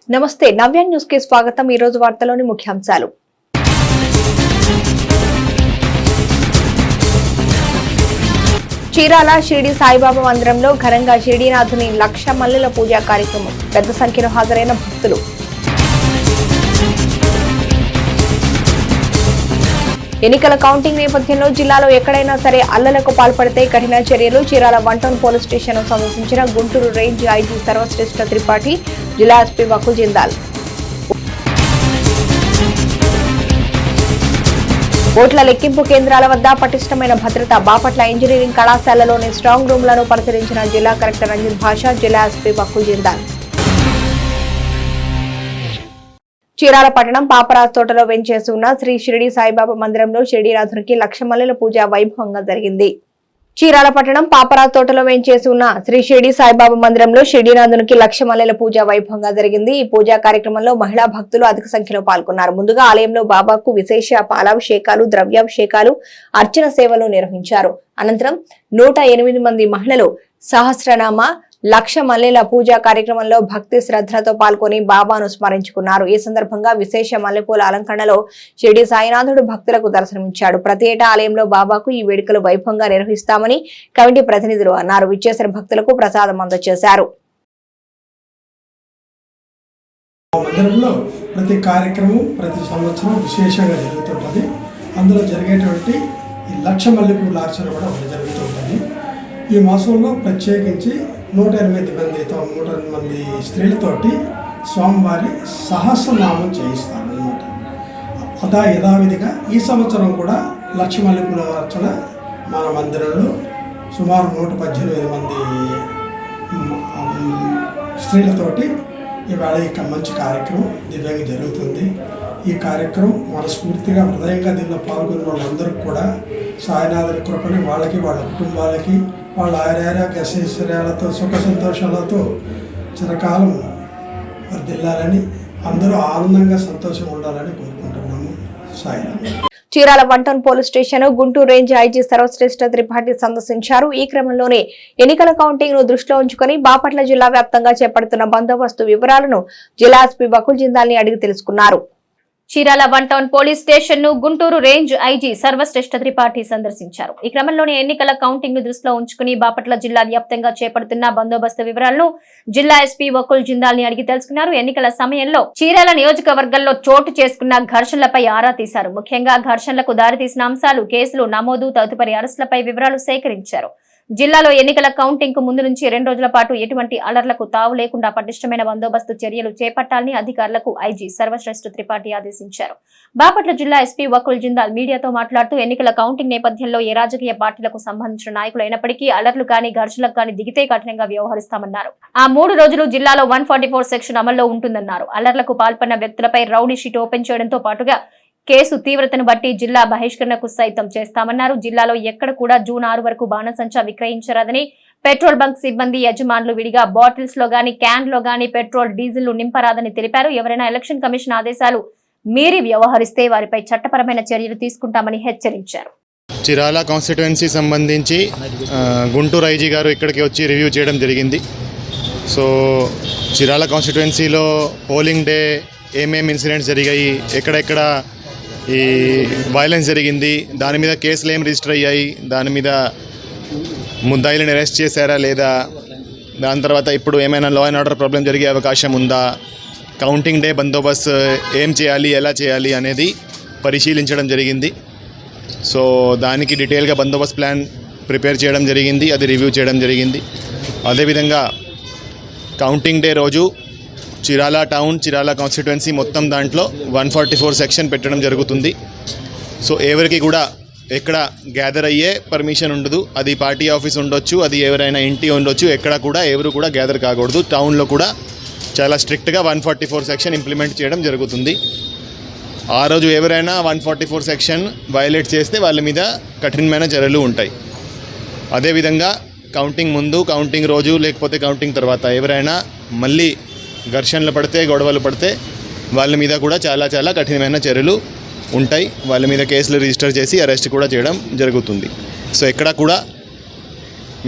నమస్తే నవ్య న్యూస్ కి స్వాగతం। ఈ రోజు వార్తలోని ముఖ్యాంశాలు। చీరాల షిరిడి సాయిబాబా మందిరంలో ఘనంగా షిరిడీనాథుని లక్ష మల్లెల పూజా కార్యక్రమం। పెద్ద సంఖ్యలో హాజరైన భక్తులు। ఎన్నికల కౌంటింగ్ నేపథ్యంలో జిల్లాలో ఎక్కడైనా సరే అల్లలకు పాల్పడితే కఠిన చర్యలు। చీరాల 1 టౌన్ పోలీస్ స్టేషన్ సందర్శించిన గుంటూరు రేంజ్ ఐజీ సర్వశ్రేష్ఠ త్రిపాఠి, జిల్లా ఎస్పీ వకుల్ జిందాల్। ఓట్ల లెక్కింపు కేంద్రాల వద్ద పటిష్టమైన భద్రత। బాపట్ల ఇంజనీరింగ్ కళాశాలలోని స్ట్రాంగ్ రూమ్లను పరిశీలించిన జిల్లా కలెక్టర్ రంజిత్ భాషా, జిల్లా ఎస్పీ వకుల్ జిందాల్। చీరాల పట్టణం పాపరాజ్ తోటలో వెంచేసి ఉన్న శ్రీ షిరిడి సాయిబాబా మందిరంలో షిరిడీనాథునికి లక్ష మల్లెల పూజ వైభవంగా జరిగింది। చీరాల పట్టణం పాపరాజ్ తోటలో వెంచేసి ఉన్న శ్రీ షిరిడి సాయిబాబా మందిరంలో షిరిడీనాథునికి లక్ష మల్లెల పూజ వైభవంగా జరిగింది। ఈ పూజా కార్యక్రమంలో మహిళా భక్తులు అధిక సంఖ్యలో పాల్గొన్నారు। ముందుగా ఆలయంలో బాబాకు విశేష పాలాభిషేకాలు, ద్రవ్యాభిషేకాలు, అర్చన సేవలు నిర్వహించారు। అనంతరం 108 మంది మహిళలు సహస్రనామ లక్ష మల్లెల పూజా కార్యక్రమంలో భక్తి శ్రద్ధలతో పాల్గొని బాబాను స్మరించుకున్నారు। ఈ సందర్భంగా విశేష మల్లెపూల అలంకరణలో షిరిడి సాయినాథుడు భక్తులకు దర్శనమిచ్చాడు। ప్రతి ఏటా ఆలయంలో బాబాకు ఈ వేడుకలు వైభవంగా నిర్వహిస్తామని కమిటీ ప్రతినిధులు అన్నారు। విచ్చేసిన భక్తులకు ప్రసాదం అందజేశారు। ప్రతి కార్యక్రమం ప్రతి సంవత్సరం విశేషంగా జరుగుతుంటుంది। అందులో జరిగేటువంటి ఈ లక్ష మల్లెపూల అర్చన కూడా ఒకటి జరుగుతుంటుంది। ఈ మాసంలో ప్రత్యేకించి 108 మంది స్త్రీలతోటి స్వామివారి సహస్రనామం చేయిస్తారనమాట। యథావిధిగా ఈ సంవత్సరం కూడా లక్ష మల్లెపూల అర్చన మన మందిరంలో సుమారు 118 మంది స్త్రీలతోటి ఇవాళ ఇక మంచి కార్యక్రమం దివ్యంగా జరుగుతుంది। ఈ కార్యక్రమం మనస్ఫూర్తిగా హృదయంగా దీనిలో పాల్గొన్న వాళ్ళందరికీ కూడా సాయినాథుని కృపని వాళ్ళకి, వాళ్ళ కుటుంబాలకి, వాళ్ళ ఆరోగ్య ఐశ్వర్యాలతో సుఖ సంతోషాలతో చిరకాలం వర్ధిల్లాలని, అందరూ ఆనందంగా సంతోషంగా ఉండాలని కోరుకుంటున్నాము। Sairam. Chirala 1 town police station Guntur range IG Sarvashreshtha Tripathi సందర్శించారు। ఈ క్రమంలోనే ఎన్నికల కౌంటింగ్ ను దృష్టిలో ఉంచుకుని బాపట్ల జిల్లా వ్యాప్తంగా చేపడుతున్న బందోబస్తు వివరాలను జిల్లా ఎస్పీ వకుల్ జిందాల్ ని అడిగి తెలుసుకున్నారు। చీరాల 1 టౌన్ పోలీస్ స్టేషన్ ను గుంటూరు రేంజ్ ఐజీ సర్వశ్రేష్ఠ త్రిపాఠి సందర్శించారు। ఈ క్రమంలోనే ఎన్నికల కౌంటింగ్ ను దృష్టిలో ఉంచుకుని బాపట్ల జిల్లా వ్యాప్తంగా చేపడుతున్న బందోబస్తు వివరాలను జిల్లా ఎస్పీ వకుల్ జిందాల్ ని అడిగి తెలుసుకున్నారు। ఎన్నికల సమయంలో చీరాల నియోజకవర్గంలో చోటు చేసుకున్న ఘర్షణలపై ఆరా తీశారు। ముఖ్యంగా ఘర్షణలకు దారితీసిన అంశాలు, కేసులు నమోదు, తదుపరి అరెస్టులపై వివరాలు సేకరించారు। జిల్లాలో ఎన్నికల కౌంటింగ్ కు ముందు నుంచి 2 రోజుల పాటు ఎటువంటి అలర్లకు తావు లేకుండా పటిష్టమైన బందోబస్తు చర్యలు చేపట్టాలని అధికారులకు ఐజీ సర్వశ్రేష్ఠ త్రిపాఠి ఆదేశించారు। బాపట్ల జిల్లా ఎస్పీ వకుల్ జిందాల్ మీడియాతో మాట్లాడుతూ ఎన్నికల కౌంటింగ్ నేపథ్యంలో ఏ రాజకీయ పార్టీలకు సంబంధించిన నాయకులు అయినప్పటికీ అలర్లు కానీ ఘర్షణలకు కానీ దిగితే కఠినంగా వ్యవహరిస్తామన్నారు। ఆ 3 రోజులు జిల్లాలో 144 సెక్షన్ అమల్లో ఉంటుందన్నారు। అలర్లకు పాల్పడిన వ్యక్తులపై రౌడీ షీట్ ఓపెన్ చేయడంతో పాటుగా కేసు తీవ్రతను బట్టి జిల్లా బహిష్కరణకు సైతం చేస్తామన్నారు। జిల్లాలో ఎక్కడ కూడా జూన్ 6 వరకు బాణసంచా విక్రయించరాదని, పెట్రోల్ బంక్ సిబ్బంది యజమానులు విడిగా బాటిల్స్ లో గానీ, క్యాన్ లో గానీ పెట్రోల్, డీజిల్ నింపరాదని తెలిపారు। ఎవరైనా ఎలక్షన్ కమిషన్ ఆదేశాలు మీరి వ్యవహరిస్తే వారిపై చట్టపరమైన చర్యలు తీసుకుంటామని హెచ్చరించారు। చీరాల కాన్స్టిట్యుయెన్సీ సంబంధించి గుంటూరు ఐజీ గారు ఇక్కడికి వచ్చి రివ్యూ చేయడం జరిగింది। సో చీరాల కాన్స్టిట్యుయెన్సీలో పోలింగ్ డే ఏమేమి ఇన్సిడెంట్స్ జరిగాయి, ఎక్కడెక్కడ ఈ వైలెన్స్ జరిగింది, దాని మీద కేసులు ఏం రిజిస్టర్ అయ్యాయి, దాని మీద ముద్దాయిలను అరెస్ట్ చేశారా లేదా, దాని తర్వాత ఇప్పుడు ఏమైనా లా అండ్ ఆర్డర్ ప్రాబ్లం జరిగే అవకాశం ఉందా, కౌంటింగ్ డే బందోబస్తు ఏం చేయాలి, ఎలా చేయాలి అనేది పరిశీలించడం జరిగింది। సో దానికి డీటెయిల్గా బందోబస్తు ప్లాన్ ప్రిపేర్ చేయడం జరిగింది, అది రివ్యూ చేయడం జరిగింది। అదేవిధంగా కౌంటింగ్ డే రోజు చీరాల టౌన్, చీరాల కాన్స్టిట్యుయెన్సీ మొత్తం దాంట్లో 144 సెక్షన్ పెట్టడం జరుగుతుంది। సో ఎవరికి కూడా ఎక్కడ గ్యాదర్ అయ్యే పర్మిషన్ ఉండదు, అది పార్టీ ఆఫీస్ ఉండొచ్చు, అది ఎవరైనా ఇంటి ఉండొచ్చు, ఎక్కడ కూడా ఎవరు కూడా గ్యాదర్ కాకూడదు। టౌన్లో కూడా చాలా స్ట్రిక్ట్గా 144 సెక్షన్ ఇంప్లిమెంట్ చేయడం జరుగుతుంది। ఆ రోజు ఎవరైనా 144 సెక్షన్ వయలేట్ చేస్తే వాళ్ళ మీద కఠినమైన చర్యలు ఉంటాయి। అదేవిధంగా కౌంటింగ్ ముందు, కౌంటింగ్ రోజు, లేకపోతే కౌంటింగ్ తర్వాత ఎవరైనా మళ్ళీ ఘర్షణలు పడితే, గొడవలు పడితే వాళ్ళ మీద కూడా చాలా చాలా కఠినమైన చర్యలు ఉంటాయి। వాళ్ళ మీద కేసులు రిజిస్టర్ చేసి అరెస్ట్ కూడా చేయడం జరుగుతుంది। సో ఎక్కడ కూడా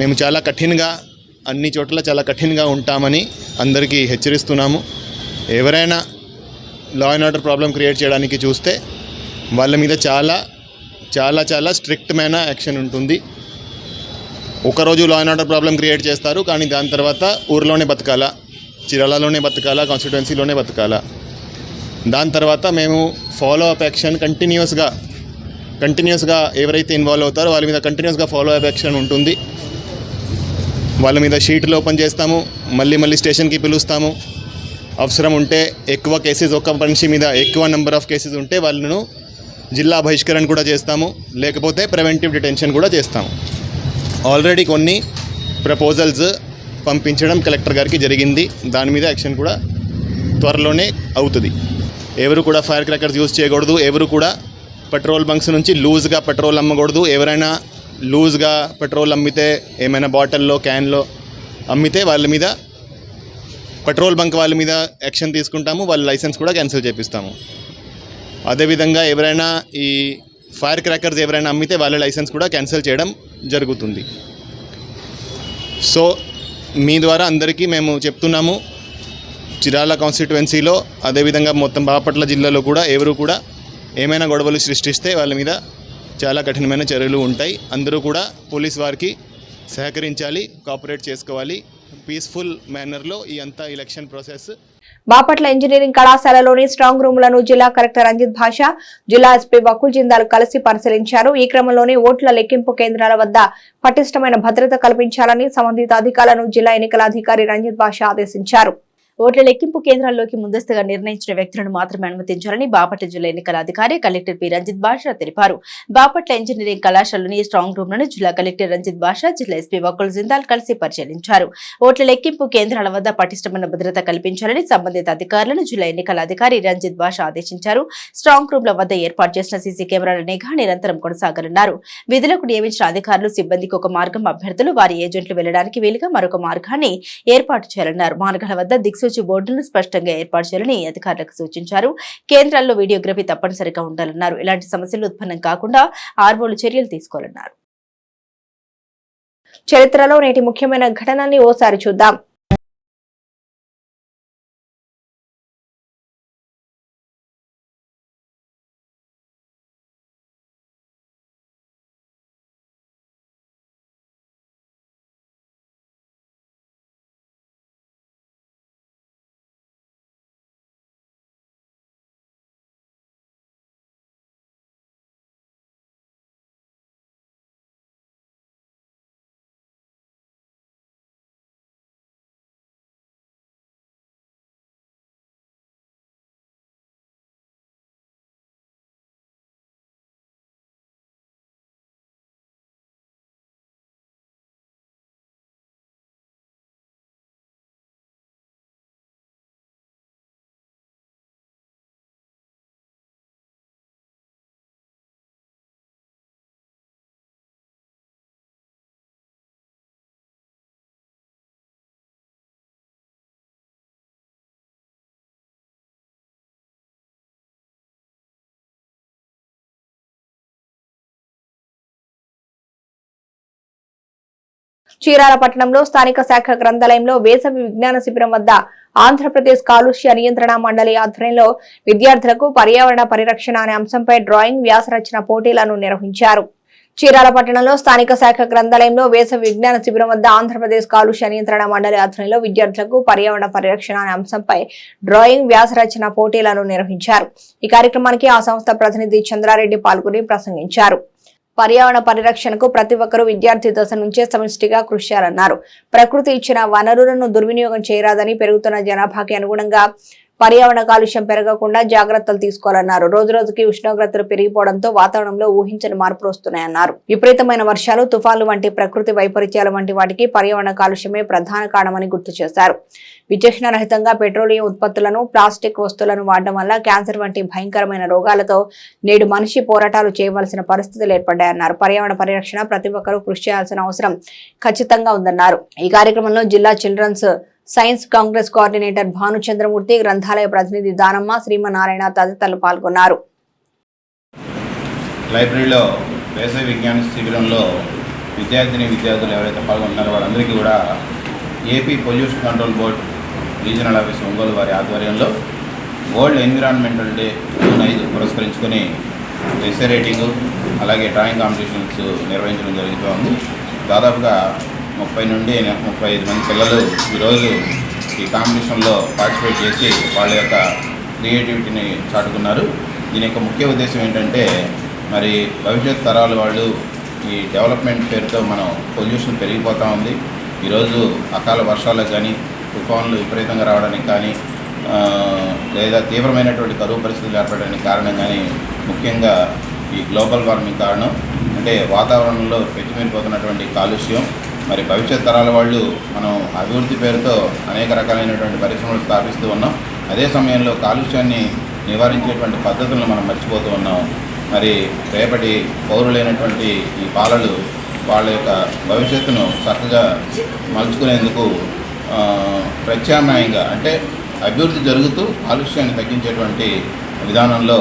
మేము చాలా కఠినంగా, అన్ని చోట్ల చాలా కఠినంగా ఉంటామని అందరికీ హెచ్చరిస్తున్నాము। ఎవరైనా law and order problem create చేయడానికి చూస్తే వాళ్ళ మీద చాలా చాలా చాలా స్ట్రిక్ట్మైన యాక్షన్ ఉంటుంది. ఒకరోజు law and order problem create చేస్తారు, కానీ దాని తర్వాత ఊర్లోనే బతకాలా, చిరాలలోనే బతకాలా, కాన్స్టిట్యుయెన్సీలోనే బతకాలా. దాని తర్వాత మేము ఫాలో అప్ యాక్షన్ కంటిన్యూస్గా ఎవరైతే ఇన్వాల్వ్ అవుతారో వాళ్ళ మీద కంటిన్యూస్గా ఫాలో అప్ యాక్షన్ ఉంటుంది. వాళ్ళ మీద షీట్లు ఓపెన్ చేస్తాము, మళ్ళీ స్టేషన్కి పిలుస్తాము. అవసరం ఉంటే ఎక్కువ కేసెస్, ఒక మనిషి మీద ఎక్కువ నెంబర్ ఆఫ్ కేసెస్ ఉంటే వాళ్ళను జిల్లా బహిష్కరణ కూడా చేస్తాము, లేకపోతే ప్రివెంటివ్ డిటెన్షన్ కూడా చేస్తాము. ఆల్రెడీ కొన్ని ప్రపోజల్స్ పంపించడం కలెక్టర్ గారికి జరిగింది. దాని మీద యాక్షన్ కూడా త్వరలోనే అవుతుంది. ఎవరు కూడా ఫైర్ క్రాకర్స్ యూజ్ చేయకూడదు, ఎవరు కూడా పెట్రోల్ బంక్స్ నుంచి లూజ్గా పెట్రోల్ అమ్మకూడదు. ఎవరైనా లూజ్గా పెట్రోల్ అమ్మితే, ఏమైనా బాటిల్లో క్యాన్లో అమ్మితే వాళ్ళ మీద, పెట్రోల్ బంక్ వాళ్ళ మీద యాక్షన్ తీసుకుంటాము. వాళ్ళ లైసెన్స్ కూడా క్యాన్సిల్ చేపిస్తాము. అదేవిధంగా ఎవరైనా ఈ ఫైర్ క్రాకర్స్ ఎవరైనా అమ్మితే వాళ్ళ లైసెన్స్ కూడా క్యాన్సిల్ చేయడం జరుగుతుంది. సో మీ ద్వారా అందరికీ మేము చెప్తున్నాము, చిరాల కాన్స్టిట్యుయెన్సీలో అదేవిధంగా మొత్తం బాపట్ల జిల్లాలో కూడా ఎవరు కూడా ఏమైనా గొడవలు సృష్టిస్తే వాళ్ళ మీద చాలా కఠినమైన చర్యలు ఉంటాయి. అందరూ కూడా పోలీస్ వారికి సహకరించాలి, కోఆపరేట్ చేసుకోవాలి. పీస్ఫుల్ మేనర్లో ఈ అంతా ఎలక్షన్ ప్రాసెస్. బాపట్ల ఇంజనీరింగ్ కళాశాలలోని స్ట్రాంగ్ రూమ్లను జిల్లా కలెక్టర్ రంజిత్ భాషా, జిల్లా ఎస్పీ వకుల్ జిందాల్ కలిసి పరిశీలించారు. ఈ క్రమంలోనే ఓట్ల లెక్కింపు కేంద్రాల వద్ద పటిష్టమైన భద్రత కల్పించాలని సంబంధిత అధికారులను జిల్లా ఎన్నికల అధికారి రంజిత్ భాషా ఆదేశించారు. ఓట్ల లెక్కింపు కేంద్రాల్లోకి ముందస్తుగా నిర్ణయించిన వ్యక్తులను మాత్రమే అనుమతించాలని బాపట్ల జిల్లా ఎన్నికల అధికారి కలెక్టర్ పి రంజిత్ భాషా తెలిపారు. బాపట్ల ఇంజనీరింగ్ కళాశాలలోని స్ట్రాంగ్ రూమ్లను జిల్లా కలెక్టర్ రంజిత్ భాషా, జిల్లా ఎస్పీ వకుల్ జిందాల్ కలిసి పరిశీలించారు. ఓట్ల లెక్కింపు కేంద్రాల వద్ద పటిష్టమైన భద్రత కల్పించాలని సంబంధిత అధికారులను జిల్లా ఎన్నికల అధికారి రంజిత్ భాషా ఆదేశించారు. స్ట్రాంగ్ రూమ్ల వద్ద ఏర్పాటు చేసిన సీసీ కెమెరాల నిఘా నిరంతరం కొనసాగనున్నారు. విధులకు నియమించిన అధికారులు, సిబ్బందికి ఒక మార్గం, అభ్యర్థులు వారి ఏజెంట్లు వెళ్లడానికి వీలుగా మరొక మార్గాన్ని ఏర్పాటు చేయాలన్నారు. మార్గాల వద్ద దిక్సూచి బోర్డులను స్పష్టంగా ఏర్పాటు చేయాలని అధికారులకు సూచించారు. కేంద్రాల్లో వీడియోగ్రఫీ తప్పనిసరిగా ఉండాలన్నారు. ఇలాంటి సమస్యలు ఉత్పన్నం కాకుండా ఆర్వోలు చర్యలు తీసుకోవాలన్నారు. చరిత్రలో నేటి ముఖ్యమైన ఘటనల్ని ఓసారి చూద్దాం. చీరాల పట్టణంలో స్థానిక శాఖ గ్రంథాలయంలో వేసవి విజ్ఞాన శిబిరం వద్ద ఆంధ్రప్రదేశ్ కాలుష్య నియంత్రణ మండలి ఆధ్వర్యంలో విద్యార్థులకు పర్యావరణ పరిరక్షణ అనే అంశంపై డ్రాయింగ్, వ్యాసరచన పోటీలను నిర్వహించారు. చీరాల పట్టణంలో స్థానిక శాఖ గ్రంథాలయంలో వేసవి విజ్ఞాన శిబిరం వద్ద ఆంధ్రప్రదేశ్ కాలుష్య నియంత్రణ మండలి ఆధ్వర్యంలో విద్యార్థులకు పర్యావరణ పరిరక్షణ అనే అంశంపై డ్రాయింగ్, వ్యాసరచన పోటీలను నిర్వహించారు. ఈ కార్యక్రమానికి ఆ సంస్థ ప్రతినిధి చంద్రారెడ్డి పాల్గొని ప్రసంగించారు. పర్యావరణ పరిరక్షణకు ప్రతి ఒక్కరూ విద్యార్థి దశ నుంచే సమిష్టిగా కృషి చేయాలన్నారు. ప్రకృతి ఇచ్చిన వనరులను దుర్వినియోగం చేయరాదని, పెరుగుతున్న జనాభాకి అనుగుణంగా పర్యావరణ కాలుష్యం పెరగకుండా జాగ్రత్తలు తీసుకోవాలన్నారు. రోజు రోజుకి ఉష్ణోగ్రతలు పెరిగిపోవడంతో వాతావరణంలో ఊహించని మార్పులు వస్తున్నాయన్నారు. విపరీతమైన వర్షాలు, తుఫాన్లు వంటి ప్రకృతి వైపరీత్యాల వంటి వాటికి పర్యావరణ కాలుష్యమే ప్రధాన కారణమని గుర్తు చేశారు. విచక్షణ రహితంగా పెట్రోలియం ఉత్పత్తులను, ప్లాస్టిక్ వస్తువులను వాడడం వల్ల క్యాన్సర్ వంటి భయంకరమైన రోగాలతో నేడు మనిషి పోరాటాలు చేయవలసిన పరిస్థితులు ఏర్పడ్డాయన్నారు. పర్యావరణ పరిరక్షణ ప్రతి ఒక్కరూ కృషి చేయాల్సిన అవసరం ఖచ్చితంగా ఉందన్నారు. ఈ కార్యక్రమంలో జిల్లా children's science Congress coordinator Bhanuchandramurthy, గ్రంథాలయ ప్రతినిధి దానమ్మ, శ్రీమనారాయణ తదితరులు పాల్గొన్నారు. లైబ్రరీలో వేసవి విజ్ఞాన శిబిరంలో విద్యార్థులు ఎవరైతే పాల్గొన్నారో వాళ్ళందరికీ కూడా AP pollution control board regional office Ongole వారి ఆధ్వర్యంలో వరల్డ్ ఎన్విరాన్మెంటల్ డే జూన్ 5 పురస్కరించుకొని ఎస్ఏ రైటింగు అలాగే డ్రాయింగ్ కాంపిటీషన్స్ నిర్వహించడం జరుగుతోంది. దాదాపుగా 30 నుండి 35 మంది పిల్లలు ఈరోజు ఈ కాంపిటీషన్లో పార్టిసిపేట్ చేసి వాళ్ళ యొక్క క్రియేటివిటీని చాటుకున్నారు. దీని యొక్క ముఖ్య ఉద్దేశం ఏంటంటే మరి భవిష్యత్ తరాల వాళ్ళు ఈ డెవలప్మెంట్ పేరుతో మనం పొల్యూషన్ పెరిగిపోతూ ఉంది. ఈరోజు అకాల వర్షాలకు కానీ తుఫాన్లు విపరీతంగా రావడానికి కానీ లేదా తీవ్రమైనటువంటి కరువు పరిస్థితులు ఏర్పడడానికి కారణం కానీ ముఖ్యంగా ఈ గ్లోబల్ వార్మింగ్ కారణం. అంటే వాతావరణంలో పెంచిమిరిపోతున్నటువంటి కాలుష్యం. మరి భవిష్యత్ తరాల వాళ్ళు మనం అభివృద్ధి పేరుతో అనేక రకాలైనటువంటి పరిశ్రమలు స్థాపిస్తూ ఉన్నాం. అదే సమయంలో కాలుష్యాన్ని నివారించేటువంటి పద్ధతులను మనం మర్చిపోతూ ఉన్నాం. మరి రేపటి పౌరులైనటువంటి ఈ బాలలు వాళ్ళ యొక్క భవిష్యత్తును చక్కగా మలుచుకునేందుకు ప్రత్యామ్నాయంగా అంటే అభివృద్ధి జరుగుతూ కాలుష్యాన్ని తగ్గించేటువంటి విధానంలో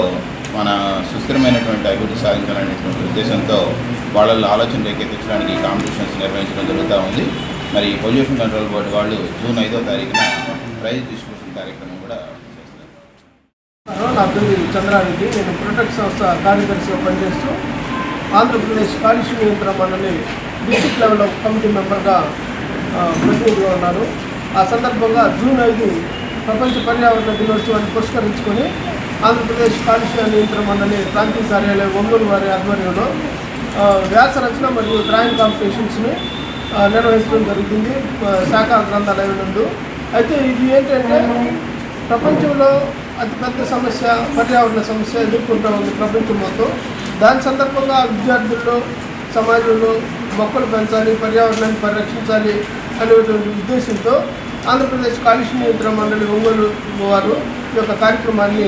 మన సుస్థిరమైనటువంటి అభివృద్ధి సాధించాలనేటువంటి ఉద్దేశంతో వాళ్ళల్లో ఆలోచన రేకెత్తించడానికి కాంపిటీషన్స్ నిర్వహించడం జరుగుతూ ఉంది. మరి పొల్యూషన్ కంట్రోల్ బోర్డు వాళ్ళు జూన్ 5వ తారీఖున ప్రైజ్ డిస్ట్రిబ్యూషన్ కార్యక్రమం కూడా చేస్తారు. నా పేరు చంద్రారెడ్డి. నేను ప్రొటెక్ట్ సంస్థ కార్యదర్శిగా పనిచేస్తూ ఆంధ్రప్రదేశ్ కాలుష్య నియంత్రణ మండలి డిస్ట్రిక్ట్ లెవెల్ కమిటీ మెంబర్గా ప్రతినిధిగా ఉన్నారు. ఆ సందర్భంగా జూన్ 5 ప్రపంచ పర్యావరణ దినోత్సవాన్ని పురస్కరించుకొని ఆంధ్రప్రదేశ్ కాలుష్య నియంత్రణ మండలి ప్రాంతీయ కార్యాలయం ఒంగోలు వారి ఆధ్వర్యంలో వ్యాస రచన మరియు డ్రాయింగ్ కాంపిటీషన్స్ని నిర్వహించడం జరుగుతుంది శాఖా గ్రంథాలయం నందు. అయితే ఇది ఏంటంటే ప్రపంచంలో అతిపెద్ద సమస్య పర్యావరణ సమస్య ఎదుర్కొంటూ ఉంది ప్రపంచం మొత్తం. దాని సందర్భంగా విద్యార్థుల్లో సమాజంలో మొక్కలు పెంచాలి, పర్యావరణాన్ని పరిరక్షించాలి అనేటువంటి ఉద్దేశంతో ఆంధ్రప్రదేశ్ కాలుష్య నియంత్రణ మండలి ఒంగోలు వారు ఈ యొక్క కార్యక్రమాన్ని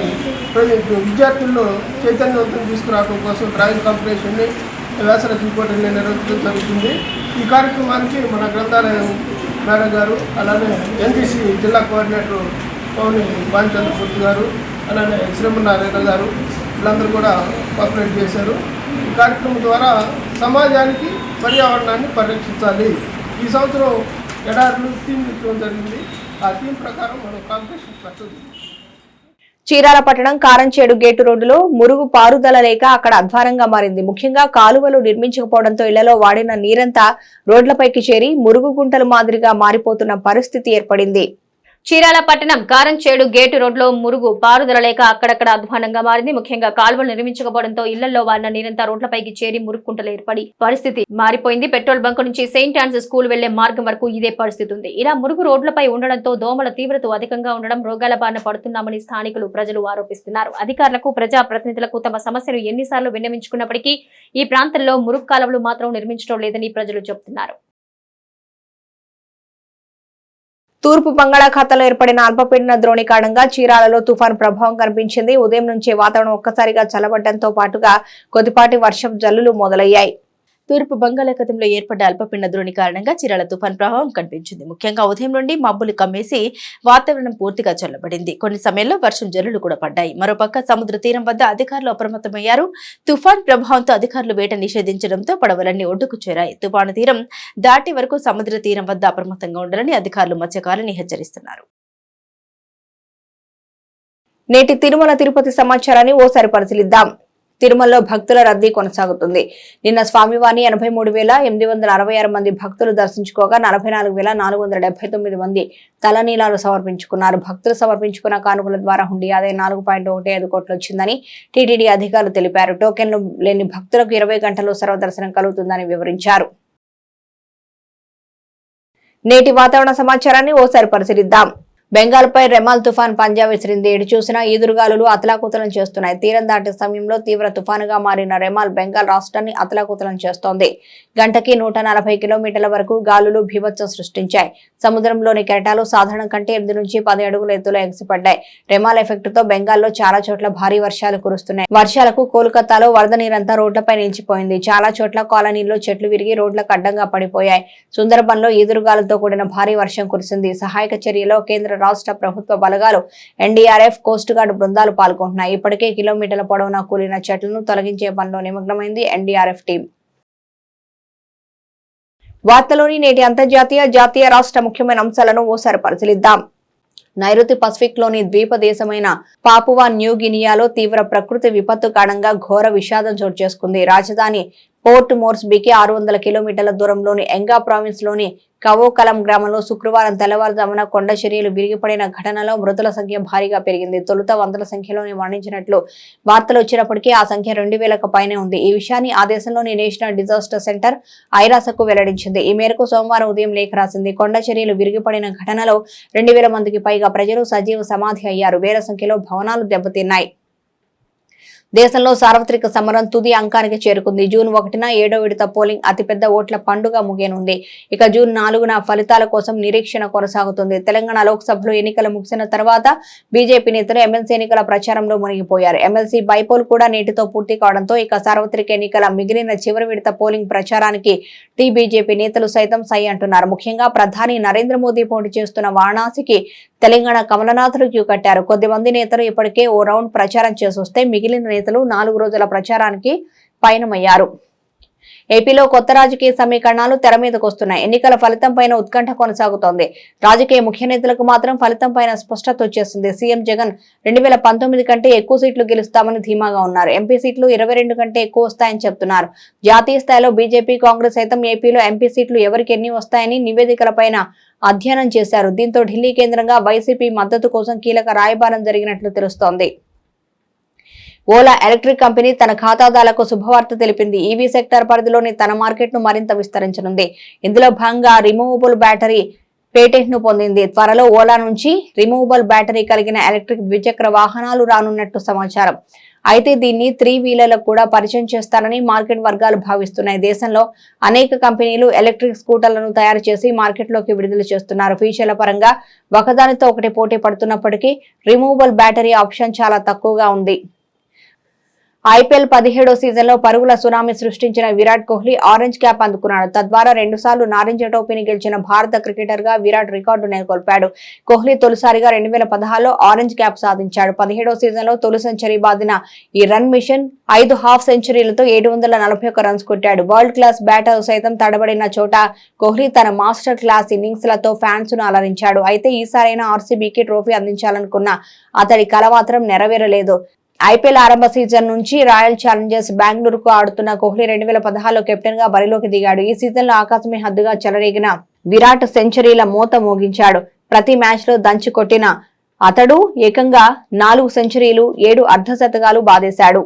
విద్యార్థుల్లో చైతన్యవంతం తీసుకురావడం కోసం డ్రాయింగ్ కాంపిటీషన్ని వ్యాసరచన పోటీని నిర్వహించడం జరుగుతుంది. ఈ కార్యక్రమానికి మన గ్రంథాలయం మేడం గారు, అలానే ఎన్జీసీ జిల్లా కోఆర్డినేటర్ పౌని భానుచంద్రపూర్తి గారు, అలానే శ్రీమన్నారాయణ గారు వీళ్ళందరూ కూడా కోఆపరేట్ చేశారు. ఈ కార్యక్రమం ద్వారా సమాజానికి పర్యావరణాన్ని పరిరక్షించాలి. ఈ సంవత్సరం ఎడారులు థీమ్ ఇచ్చడం జరిగింది. ఆ థీమ్ ప్రకారం మనం కాంపిటీషన్ పెట్టదు. చీరాల పట్టణం కారంచేడు గేటు రోడ్డులో మురుగు పారుదల లేక అక్కడ అధ్వానంగా మారింది. ముఖ్యంగా కాలువలు నిర్మించకపోవడంతో ఇళ్లలో వాడిన నీరంతా రోడ్లపైకి చేరి మురుగు గుంటలు మాదిరిగా మారిపోతున్న పరిస్థితి ఏర్పడింది. చీరాల పట్టణం కారంచేడు గేటు రోడ్లో మురుగు పారుదల లేక అక్కడక్కడ అధ్వానంగా మారింది. ముఖ్యంగా కాలువలు నిర్మించకపోవడంతో ఇళ్లలో వాడిన నీరంతా రోడ్లపైకి చేరి మురుగుకుంటలు ఏర్పడి పరిస్థితి మారిపోయింది. పెట్రోల్ బంక్ నుంచి సెయింట్ ఆన్స్ స్కూల్ వెళ్లే మార్గం వరకు ఇదే పరిస్థితి ఉంది. ఇలా మురుగు రోడ్లపై ఉండడంతో దోమల తీవ్రత అధికంగా ఉండడం, రోగాల బారిన పడుతున్నామని స్థానికులు ప్రజలు ఆరోపిస్తున్నారు. అధికారులకు, ప్రజా ప్రతినిధులకు తమ సమస్యలు ఎన్నిసార్లు విన్నవించుకున్నప్పటికీ ఈ ప్రాంతంలో మురుగు కాలువలు మాత్రం నిర్మించడం లేదని ప్రజలు చెబుతున్నారు. తూర్పు బంగాళాఖాతంలో ఏర్పడిన అల్పపీడన ద్రోణి కారణంగా చీరాలలో తుఫాను ప్రభావం కనిపించింది. ఉదయం నుంచే వాతావరణం ఒక్కసారిగా చల్లబడడంతో పాటుగా కొద్దిపాటి వర్షం జల్లులు మొదలయ్యాయి. తూర్పు బంగాళాఖాతంలో ఏర్పడ్డ అల్పపీడన ద్రోణి కారణంగా చీరాల తుఫాన్ ప్రభావం కనిపించింది. ముఖ్యంగా ఉదయం నుండి మబ్బులు కమ్మేసి వాతావరణం పూర్తిగా చల్లబడింది. కొన్ని సమయాల్లో వర్షం జల్లులు కూడా పడ్డాయి. మరోపక్క సముద్ర తీరం వద్ద అధికారులు అప్రమత్తమయ్యారు. తుఫాన్ ప్రభావంతో అధికారులు వేట నిషేధించడంతో పడవలన్నీ ఒడ్డుకు చేరాయి. తుఫాను తీరం దాటి వరకు సముద్ర తీరం వద్ద అప్రమత్తంగా ఉండాలని అధికారులు మత్స్యకారులను హెచ్చరిస్తున్నారు. నేటి తిరుమల తిరుపతి సమాచారాన్ని ఓసారి పరిశీలిద్దాం. తిరుమలలో భక్తుల రద్దీ కొనసాగుతుంది. నిన్న స్వామివారిని 83,866 మంది భక్తులు దర్శించుకోగా 44,479 మంది తలనీలాలు సమర్పించుకున్నారు. భక్తులు సమర్పించుకున్న కానుకల ద్వారా హుండీ ఆదాయం 4.15 కోట్లు వచ్చిందని టీటీడీ అధికారులు తెలిపారు. టోకెన్లు లేని భక్తులకు 20 గంటల్లో సర్వదర్శనం కలుగుతుందని వివరించారు. నేటి వాతావరణ సమాచారాన్ని ఓసారి పరిశీలిద్దాం. బెంగాల్పై రెమాల్ తుఫాన్ పంజా విసిరింది. ఎటు చూసినా ఈదురుగాలులు అతలాకుతలం చేస్తున్నాయి. తీరం దాటే సమయంలో తీవ్ర తుఫానుగా మారిన రెమాల్ బెంగాల్ రాష్ట్రాన్ని అతలాకుతలం చేస్తోంది. గంటకి 140 కిలోమీటర్ల వరకు గాలులు బీభత్సం సృష్టించాయి. సముద్రంలోని కెరటాలు సాధారణం కంటే 8 నుంచి 10 అడుగుల ఎత్తులో ఎగిసిపడ్డాయి. రెమాల్ ఎఫెక్ట్ తో బెంగాల్లో చాలా చోట్ల భారీ వర్షాలు కురుస్తున్నాయి. వర్షాలకు కోల్కతాలో వరద నీరంతా రోడ్లపై నిలిచిపోయింది. చాలా చోట్ల కాలనీల్లో చెట్లు విరిగి రోడ్లకు అడ్డంగా పడిపోయాయి. సుందర్బన్లో ఈదురుగాలతో కూడిన భారీ వర్షం కురిసింది. సహాయక చర్యలో కేంద్ర రాష్ట్ర ప్రభుత్వ బలగాలు, ఎన్డీఆర్ఎఫ్, కోస్ట్ గార్డ్ బృందాలు పాల్గొంటున్నాయి. ఇప్పటికే కిలోమీటర్ల పొడవునా కూలిన చెట్లను తొలగించే పనిలో నిమగ్నమైంది ఎన్డీఆర్ఎఫ్ టీం. వార్తలోని నేటి అంతర్జాతీయ, జాతీయ, రాష్ట్ర ముఖ్యమైన అంశాలను ఓసారి పరిశీలిద్దాం. నైరుతి పసిఫిక్ లోని ద్వీప దేశమైన పాపువా న్యూ గినియాలో తీవ్ర ప్రకృతి విపత్తు కారణంగా ఘోర విషాదం చోటు చేసుకుంది. రాజధాని పోర్ట్ మోర్స్బీకి 600 కిలోమీటర్ల దూరంలోని ఎంగా ప్రావిన్స్ లోని కవోకలం గ్రామంలో శుక్రవారం తెల్లవారుజామున కొండ చర్యలు విరిగిపడిన ఘటనలో మృతుల సంఖ్య భారీగా పెరిగింది. తొలుత వందల సంఖ్యలోనే మరణించినట్లు వార్తలు వచ్చినప్పటికీ ఆ సంఖ్య 2000కు పైనే ఉంది. ఈ విషయాన్ని ఆ దేశంలోని నేషనల్ డిజాస్టర్ సెంటర్ ఐరాసకు వెల్లడించింది. ఈ మేరకు సోమవారం ఉదయం లేఖ రాసింది. కొండ చర్యలు విరిగిపడిన ఘటనలో 2000 మందికి పైగా ప్రజలు సజీవ సమాధి అయ్యారు. వేల సంఖ్యలో భవనాలు దెబ్బతిన్నాయి. దేశంలో సార్వత్రిక సమరం తుది అంకానికి చేరుకుంది. జూన్ 1న 7వ విడత పోలింగ్ అతిపెద్ద ఓట్ల పండుగ ముగియనుంది. ఇక జూన్ 4న ఫలితాల కోసం నిరీక్షణ కొనసాగుతుంది. తెలంగాణ లోక్సభలో ఎన్నికలు ముగిసిన తర్వాత బీజేపీ నేతలు ఎమ్మెల్సీ ఎన్నికల ప్రచారంలో మునిగిపోయారు. ఎమ్మెల్సీ బైపోల్ కూడా నేటితో పూర్తి కావడంతో ఇక సార్వత్రిక ఎన్నికల మిగిలిన చివరి విడత పోలింగ్ ప్రచారానికి బీజేపీ నేతలు సైతం సై అంటున్నారు. ముఖ్యంగా ప్రధాని నరేంద్ర మోదీ పోటీ చేస్తున్న వారణాసికి తెలంగాణ కమలనాథులు క్యూ కట్టారు. కొద్దిమంది నేతలు ఇప్పటికే ఓ రౌండ్ ప్రచారం చేసొస్తే మిగిలిన నేతలు 4 రోజుల ప్రచారానికి పయనమయ్యారు. ఏపీలో కొత్త రాజకీయ సమీకరణాలు తెర మీదకు వస్తున్నాయి. ఎన్నికల ఫలితం పైన ఉత్కంఠ కొనసాగుతోంది. రాజకీయ ముఖ్య నేతలకు మాత్రం ఫలితం పైన స్పష్టత వచ్చేసింది. సీఎం జగన్ 2019 కంటే ఎక్కువ సీట్లు గెలుస్తామని ధీమాగా ఉన్నారు. ఎంపీ సీట్లు 22 కంటే ఎక్కువ వస్తాయని చెప్తున్నారు. జాతీయ స్థాయిలో బీజేపీ, కాంగ్రెస్ సైతం ఏపీలో ఎంపీ సీట్లు ఎవరికి ఎన్ని వస్తాయని నివేదికలపైన అధ్యయనం చేశారు. దీంతో ఢిల్లీ కేంద్రంగా వైసీపీ మద్దతు కోసం కీలక రాయబారం జరిగినట్లు తెలుస్తోంది. ఓలా ఎలక్ట్రిక్ కంపెనీ తన ఖాతాదారులకు శుభవార్త తెలిపింది. ఈవీ సెక్టార్ పరిధిలోని తన మార్కెట్ ను మరింత విస్తరించనుంది. ఇందులో భాగంగా రిమూవబుల్ బ్యాటరీ పేటెంట్ ను పొందింది. త్వరలో ఓలా నుంచి రిమూవబుల్ బ్యాటరీ కలిగిన ఎలక్ట్రిక్ ద్విచక్ర వాహనాలు రానున్నట్టు సమాచారం. అయితే దీన్ని 3 వీలర్లకు కూడా పరిచయం చేస్తారని మార్కెట్ వర్గాలు భావిస్తున్నాయి. దేశంలో అనేక కంపెనీలు ఎలక్ట్రిక్ స్కూటర్లను తయారు చేసి మార్కెట్లోకి విడుదల చేస్తున్నారు. ఫీచర్ల పరంగా ఒకదానితో ఒకటి పోటీ పడుతున్నప్పటికీ రిమూవబుల్ బ్యాటరీ ఆప్షన్ చాలా తక్కువగా ఉంది. ఐపీఎల్ 17వ సీజన్ లో పరుగుల సునామీ సృష్టించిన విరాట్ కోహ్లీ ఆరెంజ్ క్యాప్ అందుకున్నాడు. తద్వారా 2 సార్లు నారింజ టోపీని గెలిచిన భారత క్రికెటర్ గా విరాట్ రికార్డు నెలకొల్పాడు. కోహ్లీ తొలిసారిగా 2016లో ఆరెంజ్ క్యాప్ సాధించాడు. 17వ సీజన్ లో తొలి సెంచరీ బాదిన ఈ రన్ మిషన్ 5 హాఫ్ సెంచరీలతో 741 రన్స్ కొట్టాడు. వరల్డ్ క్లాస్ బ్యాటర్ సైతం తడబడిన చోట కోహ్లీ తన మాస్టర్ క్లాస్ ఇన్నింగ్స్ లతో ఫ్యాన్స్ ను అలరించాడు. అయితే ఈసారైనా ఆర్సీబీకి ట్రోఫీ అందించాలనుకున్న అతడి కల మాత్రం నెరవేరలేదు. ఐపీఎల్ ఆరంభ సీజన్ నుంచి రాయల్ ఛాలెంజర్స్ బెంగళూరుకు ఆడుతున్న కోహ్లీ 2016లో కెప్టెన్ గా బరిలోకి దిగాడు. ఈ సీజన్ లో ఆకాశమే హద్దుగా చెలరేగిన విరాట్ సెంచరీల మోత మోగించాడు. ప్రతి మ్యాచ్ లో దంచి కొట్టిన అతడు ఏకంగా 4 సెంచరీలు, 7 అర్ధశతకాలు బాదేశాడు.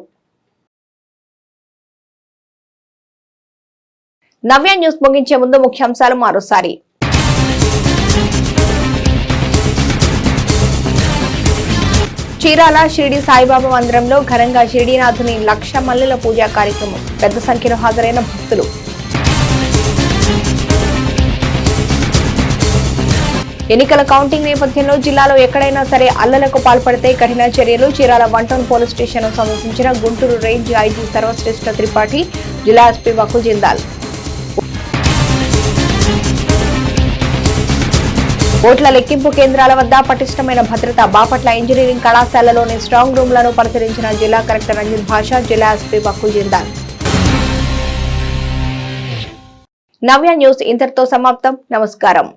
నవ్య న్యూస్ ముగించే ముందు ముఖ్యాంశాలు మరోసారి. చీరాల షిరిడి సాయిబాబా మందిరంలో ఘనంగా షిరిడీనాథుని 1,00,000 మల్లెల పూజా కార్యక్రమం. పెద్ద సంఖ్యలో హాజరైన భక్తులు. ఎన్నికల కౌంటింగ్ నేపథ్యంలో జిల్లాలో ఎక్కడైనా సరే అల్లలకు పాల్పడితే కఠిన చర్యలు. చీరాల 1 టౌన్ పోలీస్ స్టేషన్ ను సందర్శించిన గుంటూరు రేంజ్ ఐజీ సర్వశ్రేష్ఠ త్రిపాఠి, జిల్లా ఎస్పీ వకుల్ జిందాల్. ఓట్ల లెక్కింపు కేంద్రాల వద్ద పటిష్టమైన భద్రత. బాపట్ల ఇంజనీరింగ్ కళాశాలలోని స్ట్రాంగ్ రూమ్లను పరిశీలించిన జిల్లా కలెక్టర్ రంజిత్ భాషా, జిల్లా ఎస్పీ వకుల్ జిందాల్. నవ్య న్యూస్ ఇంతటితో సమాప్తం. నమస్కారం.